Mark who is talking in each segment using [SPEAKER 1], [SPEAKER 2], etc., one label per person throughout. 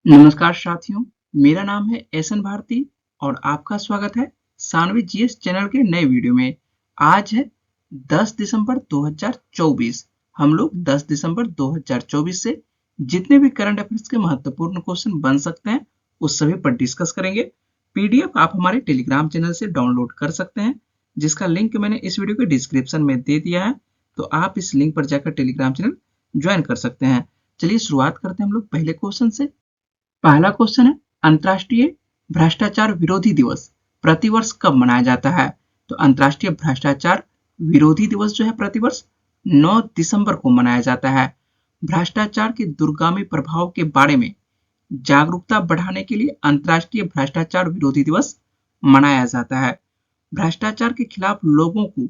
[SPEAKER 1] नमस्कार साथियों, मेरा नाम है एसन भारती और आपका स्वागत है सानवी जीएस चैनल के नए वीडियो में। आज है 10 दिसंबर 2024। हम लोग 10 दिसंबर 2024 से जितने भी करंट अफेयर्स के महत्वपूर्ण क्वेश्चन बन सकते हैं उस सभी पर डिस्कस करेंगे। पीडीएफ आप हमारे टेलीग्राम चैनल से डाउनलोड कर सकते हैं, जिसका लिंक मैंने इस वीडियो के डिस्क्रिप्शन में दे दिया है, तो आप इस लिंक पर जाकर टेलीग्राम चैनल ज्वाइन कर सकते हैं। चलिए शुरुआत करते हैं हम लोग पहले क्वेश्चन से। पहला क्वेश्चन है, अंतर्राष्ट्रीय भ्रष्टाचार विरोधी दिवस प्रतिवर्ष कब मनाया जाता है? तो अंतर्राष्ट्रीय भ्रष्टाचार विरोधी दिवस जो है प्रतिवर्ष 9 दिसंबर को मनाया जाता है। भ्रष्टाचार के दूरगामी प्रभाव के बारे में जागरूकता बढ़ाने के लिए अंतर्राष्ट्रीय भ्रष्टाचार विरोधी दिवस मनाया जाता है। भ्रष्टाचार के खिलाफ लोगों को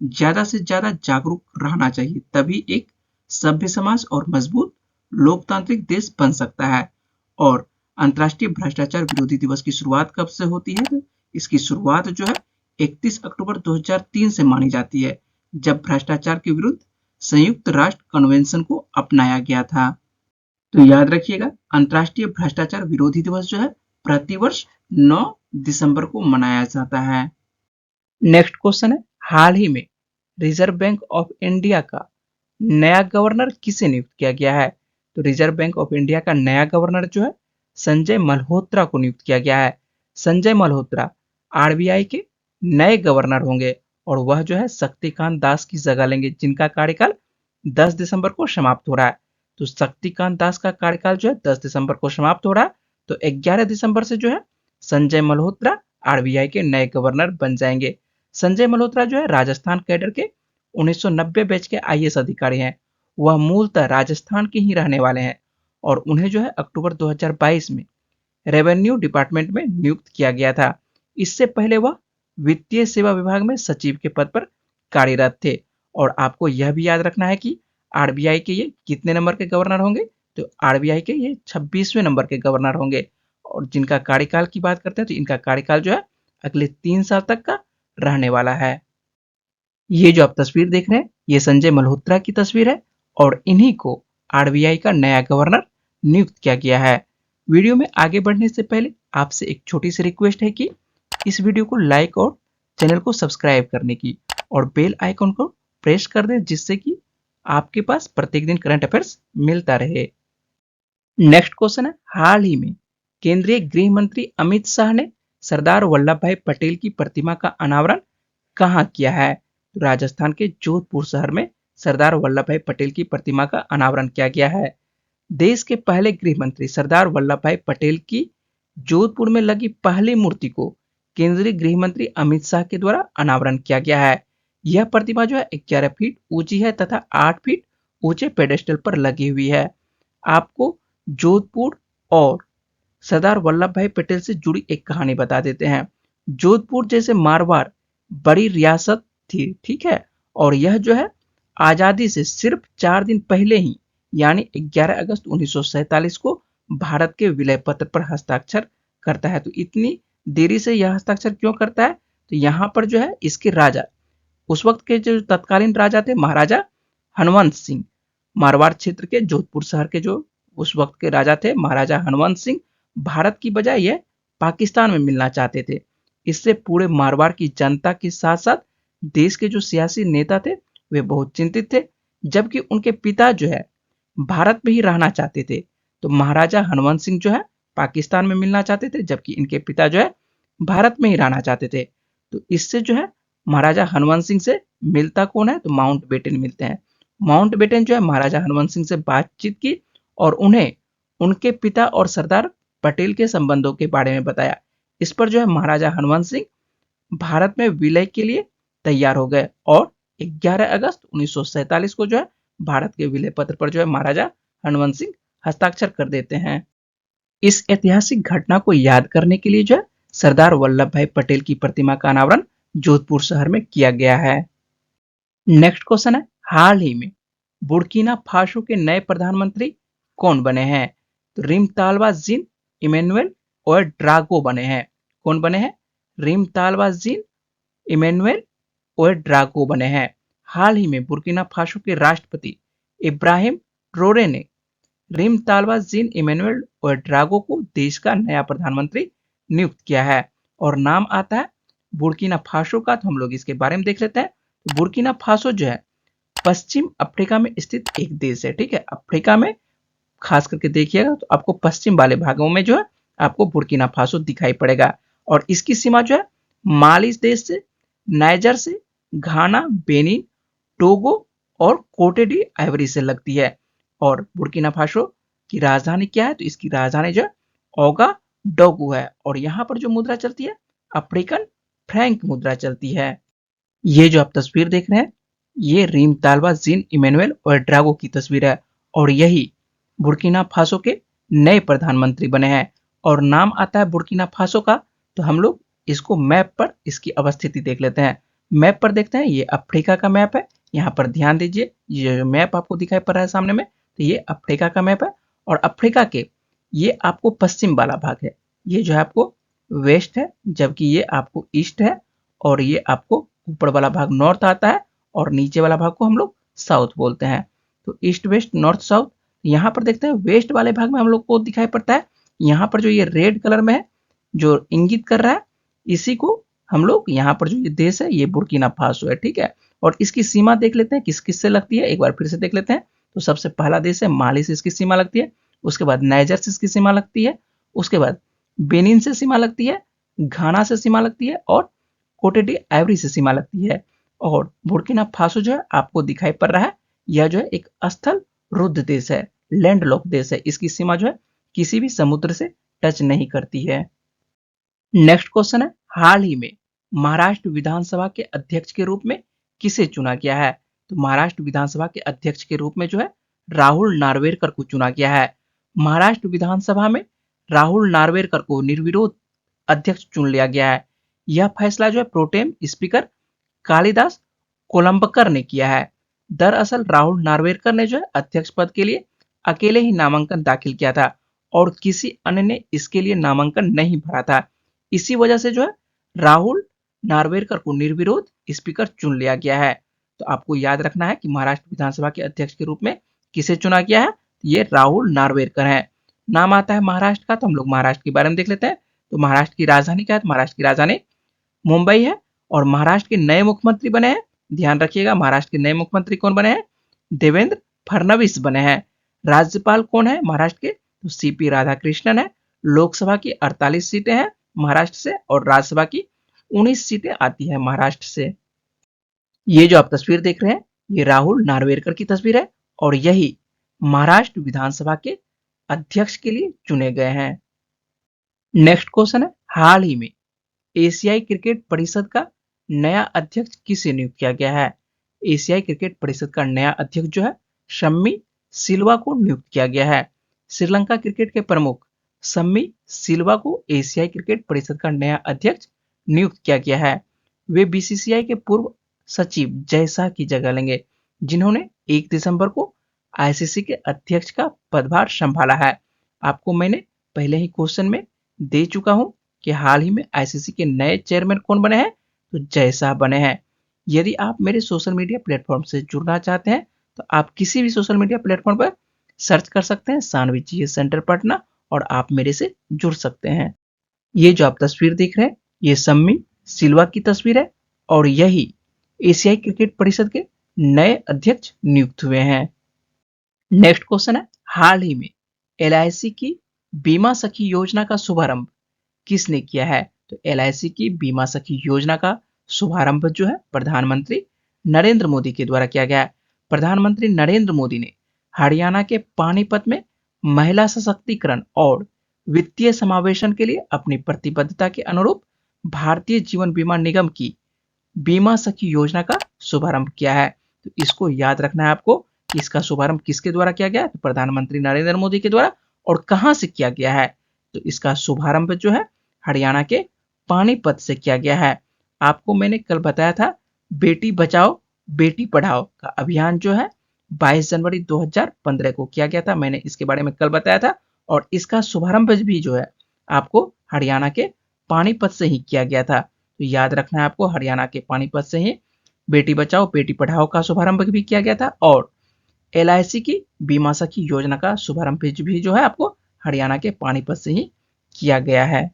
[SPEAKER 1] ज्यादा से ज्यादा जागरूक रहना चाहिए, तभी एक सभ्य समाज और मजबूत लोकतांत्रिक देश बन सकता है। और अंतर्राष्ट्रीय भ्रष्टाचार विरोधी दिवस की शुरुआत कब से होती है? तो इसकी शुरुआत जो है 31 अक्टूबर 2003 से मानी जाती है, जब भ्रष्टाचार के विरुद्ध संयुक्त राष्ट्र कन्वेंशन को अपनाया गया था। तो याद रखिएगा, अंतर्राष्ट्रीय भ्रष्टाचार विरोधी दिवस जो है प्रतिवर्ष 9 दिसंबर को मनाया जाता है। नेक्स्ट क्वेश्चन है, हाल ही में रिजर्व बैंक ऑफ इंडिया का नया गवर्नर किसे नियुक्त किया गया है? तो रिजर्व बैंक ऑफ इंडिया का नया गवर्नर जो है संजय मल्होत्रा को नियुक्त किया गया है। संजय मल्होत्रा आरबीआई के नए गवर्नर होंगे और वह जो है शक्तिकांत दास की जगह लेंगे, जिनका कार्यकाल 10 दिसंबर को समाप्त हो रहा है। तो शक्तिकांत दास का कार्यकाल जो है 10 दिसंबर को समाप्त हो रहा है, तो 11 दिसंबर से जो है संजय मल्होत्रा आरबीआई के नए गवर्नर बन जाएंगे। संजय मल्होत्रा जो है राजस्थान कैडर के 1990 बैच के आईएएस अधिकारी हैं। वह मूलतः राजस्थान के ही रहने वाले हैं और उन्हें जो है अक्टूबर 2022 में रेवेन्यू डिपार्टमेंट में नियुक्त किया गया था। इससे पहले वह वित्तीय सेवा विभाग में सचिव के पद पर कार्यरत थे। और आपको यह भी याद रखना है कि आरबीआई के ये कितने नंबर के गवर्नर होंगे? तो आरबीआई के ये 26वें नंबर के गवर्नर होंगे। और जिनका कार्यकाल की बात करते हैं तो इनका कार्यकाल जो है अगले 3 साल तक का रहने वाला है। ये जो आप तस्वीर देख रहे हैं ये संजय मल्होत्रा की तस्वीर है और इन्हीं को आरबीआई का नया गवर्नर नियुक्त किया गया है। वीडियो में आगे बढ़ने से पहले आपसे एक छोटी सी रिक्वेस्ट है कि इस वीडियो को लाइक और चैनल को सब्सक्राइब करने की और बेल आइकन को प्रेस कर दें, जिससे कि आपके पास प्रत्येक दिन करंट अफेयर्स मिलता रहे। नेक्स्ट क्वेश्चन है, हाल ही में केंद्रीय गृह मंत्री अमित शाह ने सरदार वल्लभ भाई पटेल की प्रतिमा का अनावरण कहाँ किया है? तो राजस्थान के जोधपुर शहर में सरदार वल्लभ भाई पटेल की प्रतिमा का अनावरण किया गया है। देश के पहले गृह मंत्री सरदार वल्लभ भाई पटेल की जोधपुर में लगी पहली मूर्ति को केंद्रीय गृह मंत्री अमित शाह के द्वारा अनावरण किया गया है। यह प्रतिमा जो है 11 फीट ऊंची है तथा 8 फीट ऊंचे पेडेस्टल पर लगी हुई है। आपको जोधपुर और सरदार वल्लभ भाई पटेल से जुड़ी एक कहानी बता देते हैं। जोधपुर जैसे मारवाड़ बड़ी रियासत थी, ठीक है, और यह जो है आजादी से सिर्फ 4 दिन पहले ही यानी 11 अगस्त 1947 को भारत के विलय पत्र पर हस्ताक्षर करता है। तो इतनी देरी से यह हस्ताक्षर क्यों करता है? तो यहाँ पर जो है इसके राजा, उस वक्त के जो तत्कालीन राजा थे महाराजा हनुवंत सिंह, मारवाड़ क्षेत्र के जोधपुर शहर के जो उस वक्त के राजा थे महाराजा हनुवंत सिंह, भारत की बजाय यह पाकिस्तान में मिलना चाहते थे। इससे पूरे मारवाड़ की जनता के साथ साथ देश के जो सियासी नेता थे वे बहुत चिंतित थे, जबकि उनके पिता जो है भारत में ही रहना चाहते थे। तो महाराजा हनुवंत सिंह जो है पाकिस्तान में मिलना चाहते थे, जबकि इनके पिता जो है भारत में ही रहना चाहते थे। तो इससे जो है महाराजा हनुवंत सिंह से मिलता कौन है? तो माउंट बेटन मिलते हैं। माउंट बेटन जो है महाराजा हनुवंत सिंह से बातचीत की और उन्हें उनके पिता और सरदार पटेल के संबंधों के बारे में बताया। इस पर जो है महाराजा हनुवंत सिंह भारत में विलय के लिए तैयार हो गए और 11 अगस्त 1947 को जो है भारत के विलय पत्र पर जो है महाराजा हनुवंत सिंह हस्ताक्षर कर देते हैं। इस ऐतिहासिक घटना को याद करने के लिए जो है सरदार वल्लभ भाई पटेल की प्रतिमा का अनावरण जोधपुर शहर में किया गया है। नेक्स्ट क्वेश्चन है, हाल ही में बुर्किना फासो के नए प्रधानमंत्री कौन बने हैं? तो रिमतालवा जीन इमैनुअल और ड्रागो बने हैं। कौन बने हैं? रिमतालवा जीन इमैनुअल और ड्रागो बने हैं। हाल ही में बुर्किना फासो के राष्ट्रपति इब्राहिम ट्रोरे ने रिमतालबा जीन इमैनुअल ओएड्रागो को देश का नया प्रधानमंत्री नियुक्त किया है। और नाम आता है बुर्किना फासो का, तो हम लोग इसके बारे में देख लेते हैं। बुर्किना फासो जो है पश्चिम अफ्रीका में स्थित एक देश है। ठीक है, अफ्रीका में खास करके देखिएगा तो आपको पश्चिम वाले भागों में जो है आपको बुर्किना फासो दिखाई पड़ेगा। और इसकी सीमा जो है माली देश से, नाइजर से, घाना, बेनिन, टोगो और कोटे डी आइवरी से लगती है। और बुर्किना फासो की राजधानी क्या है, तो इसकी राजधानी जो है ओगा डोगू है। और यहाँ पर जो मुद्रा चलती है अफ्रीकन फ्रैंक मुद्रा चलती है। ये जो आप तस्वीर देख रहे हैं ये रीमतालबा जीन इमैनुअल ओएड्रागो की तस्वीर है। और यही बुर्किना फासो के नए प्रधानमंत्री बने हैं। और नाम आता है बुर्किना फासो का, तो हम लोग इसको मैप पर इसकी अवस्थिति देख लेते हैं। मैप पर देखते हैं, ये अफ्रीका का मैप है। यहाँ पर ध्यान दीजिए, ये जो मैप आपको दिखाई पड़ रहा है सामने में, तो ये अफ्रीका का मैप है। और अफ्रीका के ये आपको पश्चिम वाला भाग है, ये जो है आपको वेस्ट है, जबकि ये आपको ईस्ट है। और ये आपको ऊपर वाला भाग नॉर्थ आता है और नीचे वाला भाग को हम लोग साउथ बोलते हैं। तो ईस्ट वेस्ट नॉर्थ साउथ। यहाँ पर देखते हैं वेस्ट वाले भाग में हम लोग को दिखाई पड़ता है, यहाँ पर जो ये रेड कलर में है जो इंगित कर रहा है, इसी को हम लोग यहाँ पर जो ये देश है ये बुर्किना फासो है। ठीक है, और इसकी सीमा देख लेते हैं किस किस से लगती है, एक बार फिर से देख लेते हैं। तो सबसे पहला देश है माली से इसकी सीमा लगती है, उसके बाद नाइजर से इसकी सीमा लगती है, उसके बाद बेनिन से सीमा लगती है, घाना से सीमा लगती है और कोटे डी आइवरी से सीमा लगती है। और बुर्किना फासो जो है आपको दिखाई पड़ रहा है, यह जो है एक स्थल रुद्ध देश है, लैंड लॉक देश है। इसकी सीमा जो है किसी भी समुद्र से टच नहीं करती है। नेक्स्ट क्वेश्चन है, हाल ही में महाराष्ट्र विधानसभा के अध्यक्ष के रूप में किसे चुना गया है? तो महाराष्ट्र विधानसभा के अध्यक्ष के रूप में जो है राहुल नार्वेकर को चुना गया है। महाराष्ट्र विधानसभा में राहुल नार्वेकर को निर्विरोध अध्यक्ष चुन लिया गया है। यह फैसला जो है प्रोटेम स्पीकर कालिदास कोलंबकर ने किया है। दरअसल राहुल नार्वेकर ने जो है अध्यक्ष पद के लिए अकेले ही नामांकन दाखिल किया था और किसी अन्य ने इसके लिए नामांकन नहीं भरा था। इसी वजह से जो है राहुल नार्वेकर को निर्विरोध स्पीकर चुन लिया गया है। तो आपको याद रखना है कि महाराष्ट्र विधानसभा के अध्यक्ष के रूप में किसे चुना गया है, ये राहुल नार्वेकर है। नाम आता है महाराष्ट्र का, तो हम लोग महाराष्ट्र के बारे में देख लेते हैं। तो महाराष्ट्र की राजधानी क्या है, महाराष्ट्र की राजधानी मुंबई है। और महाराष्ट्र के नए मुख्यमंत्री बने हैं, ध्यान रखिएगा महाराष्ट्र के नए मुख्यमंत्री कौन बने हैं, देवेंद्र फडणवीस बने हैं। राज्यपाल कौन है महाराष्ट्र के, तो सीपी राधाकृष्णन है। लोकसभा की 48 सीटें हैं महाराष्ट्र से और राज्यसभा की 19 सीटें आती है महाराष्ट्र से। ये जो आप तस्वीर देख रहे हैं ये राहुल नार्वेकर की तस्वीर है और यही महाराष्ट्र विधानसभा के अध्यक्ष के लिए चुने गए हैं। नेक्स्ट क्वेश्चन है, हाल ही में एशियाई क्रिकेट परिषद का नया अध्यक्ष किसे नियुक्त किया गया है? एशियाई क्रिकेट परिषद का नया अध्यक्ष जो है शम्मी सिल्वा को नियुक्त किया गया है। श्रीलंका क्रिकेट के प्रमुख शम्मी सिल्वा को एशियाई क्रिकेट परिषद का नया अध्यक्ष नियुक्त किया गया है। वे बीसीसीआई के पूर्व सचिव जय शाह की जगह लेंगे, जिन्होंने 1 दिसंबर को आईसीसी के अध्यक्ष का पदभार संभाला है। आपको मैंने पहले ही क्वेश्चन में दे चुका हूं कि हाल ही में आईसीसी के नए चेयरमैन कौन बने हैं, तो जय शाह बने हैं। यदि आप मेरे सोशल मीडिया प्लेटफॉर्म से जुड़ना चाहते हैं तो आप किसी भी सोशल मीडिया प्लेटफॉर्म पर सर्च कर सकते हैं सानवी जीएस सेंटर पटना और आप मेरे से जुड़ सकते हैं। ये जो आप तस्वीर देख रहे हैं ये शम्मी सिल्वा की तस्वीर है और यही एशियाई क्रिकेट परिषद के नए अध्यक्ष नियुक्त हुए हैं। नेक्स्ट क्वेश्चन है, हाल ही में एलआईसी की बीमा सखी योजना का शुभारंभ किसने किया है? तो एलआईसी की बीमा सखी योजना का शुभारंभ जो है प्रधानमंत्री नरेंद्र मोदी के द्वारा किया गया है। प्रधानमंत्री नरेंद्र मोदी ने हरियाणा के पानीपत में महिला सशक्तिकरण और वित्तीय समावेशन के लिए अपनी प्रतिबद्धता के अनुरूप भारतीय जीवन बीमा निगम की बीमा सखी योजना का शुभारंभ किया है। तो इसको याद रखना है आपको कि इसका शुभारंभ किसके द्वारा किया गया है, तो प्रधानमंत्री नरेंद्र मोदी के द्वारा। और कहां से किया गया है, तो इसका शुभारंभ जो है हरियाणा के पानीपत से किया गया है। आपको मैंने कल बताया था बेटी बचाओ बेटी पढ़ाओ का अभियान जो है 22 जनवरी 2015 को किया गया था, मैंने इसके बारे में कल बताया था। और इसका शुभारंभ भी जो है आपको हरियाणा के पानीपत से ही किया गया था। तो याद रखना है आपको हरियाणा के पानीपत से ही बेटी बचाओ बेटी पढ़ाओ का शुभारंभ भी किया गया था। और LIC की बीमा सखी योजना का शुभारंभ भी जो है आपको हरियाणा के पानीपत से ही किया गया है।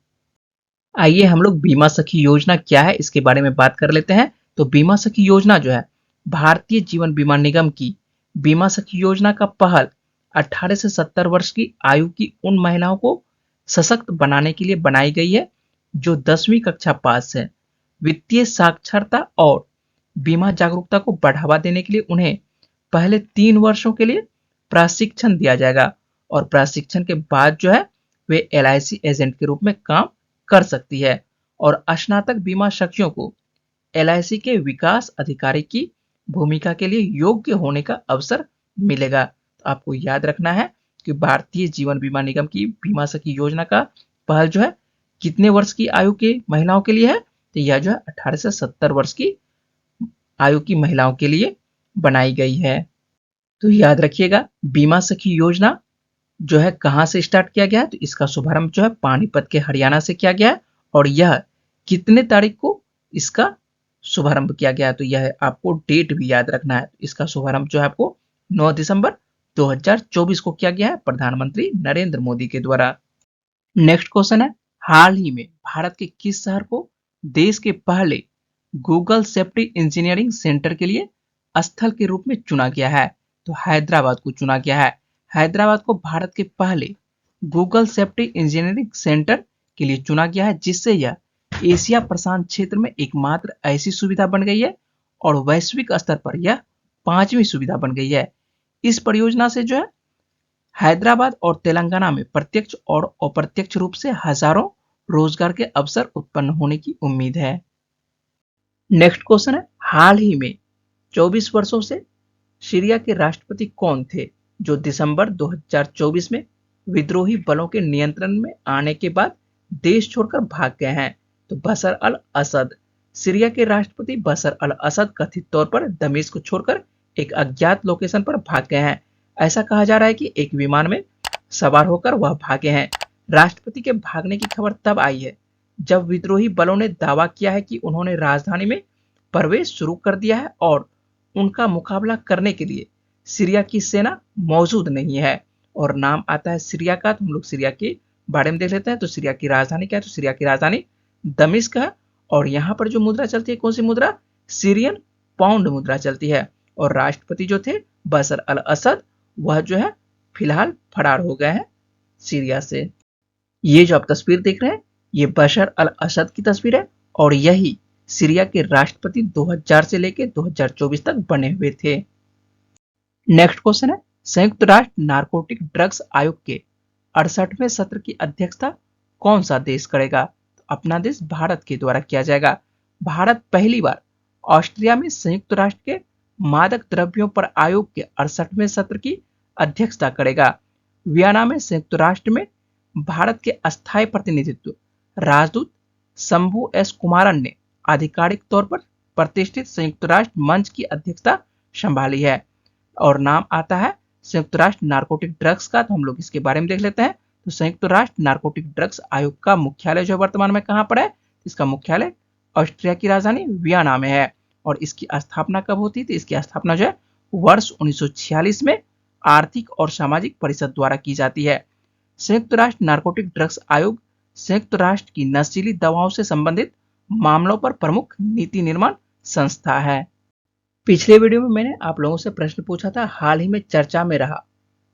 [SPEAKER 1] आइए हम लोग बीमा सखी योजना क्या है इसके बारे में बात कर लेते हैं। तो बीमा सखी योजना जो है भारतीय जीवन बीमा निगम की बीमा सखी योजना का पहल 18 से 70 वर्ष की आयु की उन महिलाओं को सशक्त बनाने के लिए बनाई गई है जो 10वीं कक्षा पास है। वित्तीय साक्षरता और बीमा जागरूकता को बढ़ावा देने के लिए उन्हें पहले 3 वर्षों के लिए प्रशिक्षण दिया जाएगा और प्रशिक्षण के बाद जो है वे LIC एजेंट के रूप में काम कर सकती है और स्नातक बीमा सखियों को LIC के विकास अधिकारी की भूमिका के लिए योग्य होने का अवसर मिलेगा। तो आपको याद रखना है कि भारतीय जीवन बीमा निगम की बीमा सखी योजना का पहल जो है कितने वर्ष की आयु के महिलाओं के लिए है, तो यह जो है 18 से 70 वर्ष की आयु की महिलाओं के लिए बनाई गई है। तो याद रखिएगा बीमा सखी योजना जो है कहां से स्टार्ट किया गया है, तो इसका शुभारंभ जो है पानीपत के हरियाणा से किया गया है और यह कितने तारीख को इसका शुभारंभ किया गया, तो यह आपको डेट भी याद रखना है। इसका शुभारंभ जो है आपको 9 दिसंबर 2024 को किया गया है प्रधानमंत्री नरेंद्र मोदी के द्वारा। नेक्स्ट क्वेश्चन है, हाल ही में भारत के किस शहर को देश के पहले गूगल सेफ्टी इंजीनियरिंग सेंटर के लिए स्थल के रूप में चुना गया है, तो हैदराबाद को चुना गया है। हैदराबाद को भारत के पहले गूगल सेफ्टी इंजीनियरिंग सेंटर के लिए चुना गया है, जिससे यह एशिया प्रशांत क्षेत्र में एकमात्र ऐसी सुविधा बन गई है और वैश्विक स्तर पर यह 5वीं सुविधा बन गई है। इस परियोजना से जो है हैदराबाद और तेलंगाना में प्रत्यक्ष और अप्रत्यक्ष रूप से हजारों रोजगार के अवसर उत्पन्न होने की उम्मीद है। नेक्स्ट क्वेश्चन है, हाल ही में 24 वर्षों से सीरिया के राष्ट्रपति कौन थे जो दिसंबर 2024 में विद्रोही बलों के नियंत्रण में आने के बाद देश छोड़कर भाग गए हैं, तो बशर अल असद। सीरिया के राष्ट्रपति बशर अल असद कथित तौर पर दमिश्क को छोड़कर एक अज्ञात लोकेशन पर भाग गए हैं। ऐसा कहा जा रहा है कि एक विमान में सवार होकर वह भागे हैं। राष्ट्रपति के भागने की खबर तब आई है जब विद्रोही बलों ने दावा किया है कि उन्होंने राजधानी में प्रवेश शुरू कर दिया है और उनका मुकाबला करने के लिए सीरिया की सेना मौजूद नहीं है। और नाम आता है सीरिया का, तो हम लोग सीरिया के बारे में देख लेते हैं। तो सीरिया की राजधानी क्या है, तो सीरिया की राजधानी दमिश्क है और यहाँ पर जो मुद्रा चलती है कौन सी मुद्रा, सीरियन पाउंड मुद्रा चलती है। और राष्ट्रपति जो थे बशर अल असद वह जो है फिलहाल फरार हो गए हैं सीरिया से। ये जो आप तस्वीर देख रहे हैं ये बशर अल असद की तस्वीर है और यही सीरिया के राष्ट्रपति 2000 से लेकर 2024 तक बने हुए थे। नेक्स्ट क्वेश्चन है, संयुक्त राष्ट्र नारकोटिक ड्रग्स आयोग के 68वें सत्र की अध्यक्षता कौन सा देश करेगा, तो अपना देश भारत के द्वारा किया जाएगा। भारत पहली बार ऑस्ट्रिया में संयुक्त राष्ट्र के मादक द्रव्यों पर आयोग के 68वें सत्र की अध्यक्षता करेगा। वियना में संयुक्त राष्ट्र में भारत के अस्थायी प्रतिनिधित्व राजदूत शंभू एस कुमारन ने आधिकारिक तौर पर प्रतिष्ठित संयुक्त राष्ट्र मंच की अध्यक्षता संभाली है और नाम आता है संयुक्त राष्ट्र नारकोटिक ड्रग्स का। तो हम लोग इसके बारे में देख लेते हैं। तो संयुक्त राष्ट्र नारकोटिक ड्रग्स आयोग का मुख्यालय जो वर्तमान में कहां पर है, इसका मुख्यालय ऑस्ट्रिया की राजधानी वियना में है। और इसकी स्थापना कब होती थी, इसकी स्थापना जो है वर्ष 1946 में आर्थिक और सामाजिक परिषद द्वारा की जाती है। संयुक्त राष्ट्र नारकोटिक ड्रग्स आयोग संयुक्त राष्ट्र की नशीली दवाओं से संबंधित मामलों पर प्रमुख नीति निर्माण संस्था है। पिछले वीडियो में मैंने आप लोगों से प्रश्न पूछा था, हाल ही में चर्चा में रहा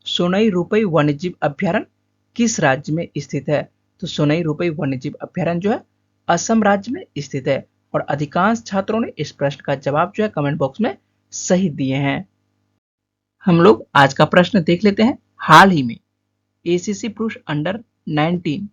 [SPEAKER 1] सोनई रुपई वन्यजीव अभ्यारण्य किस राज्य में स्थित है, तो सोनई रुपई वन्यजीव अभ्यारण्य जो है असम राज्य में स्थित है। और अधिकांश छात्रों ने इस प्रश्न का जवाब जो है कमेंट बॉक्स में सही दिए हैं। हम लोग आज का प्रश्न देख लेते हैं, हाल ही में ACC पुरुष अंडर 19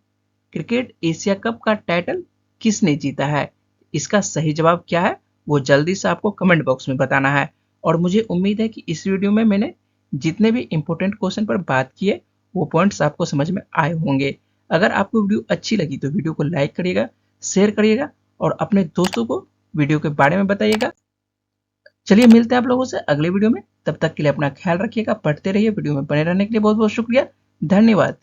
[SPEAKER 1] क्रिकेट एशिया कप का टाइटल किसने जीता है, इसका सही जवाब क्या है वो जल्दी से आपको कमेंट बॉक्स में बताना है। और मुझे उम्मीद है कि इस वीडियो में मैंने जितने भी इंपॉर्टेंट क्वेश्चन पर बात की है वो पॉइंट्स आपको समझ में आए होंगे। अगर आपको वीडियो अच्छी लगी तो वीडियो को लाइक करिएगा, शेयर करिएगा और अपने दोस्तों को वीडियो के बारे में बताइएगा। चलिए मिलते हैं आप लोगों से अगले वीडियो में, तब तक के लिए अपना ख्याल रखिएगा, पढ़ते रहिए। वीडियो में बने रहने के लिए बहुत बहुत शुक्रिया, धन्यवाद।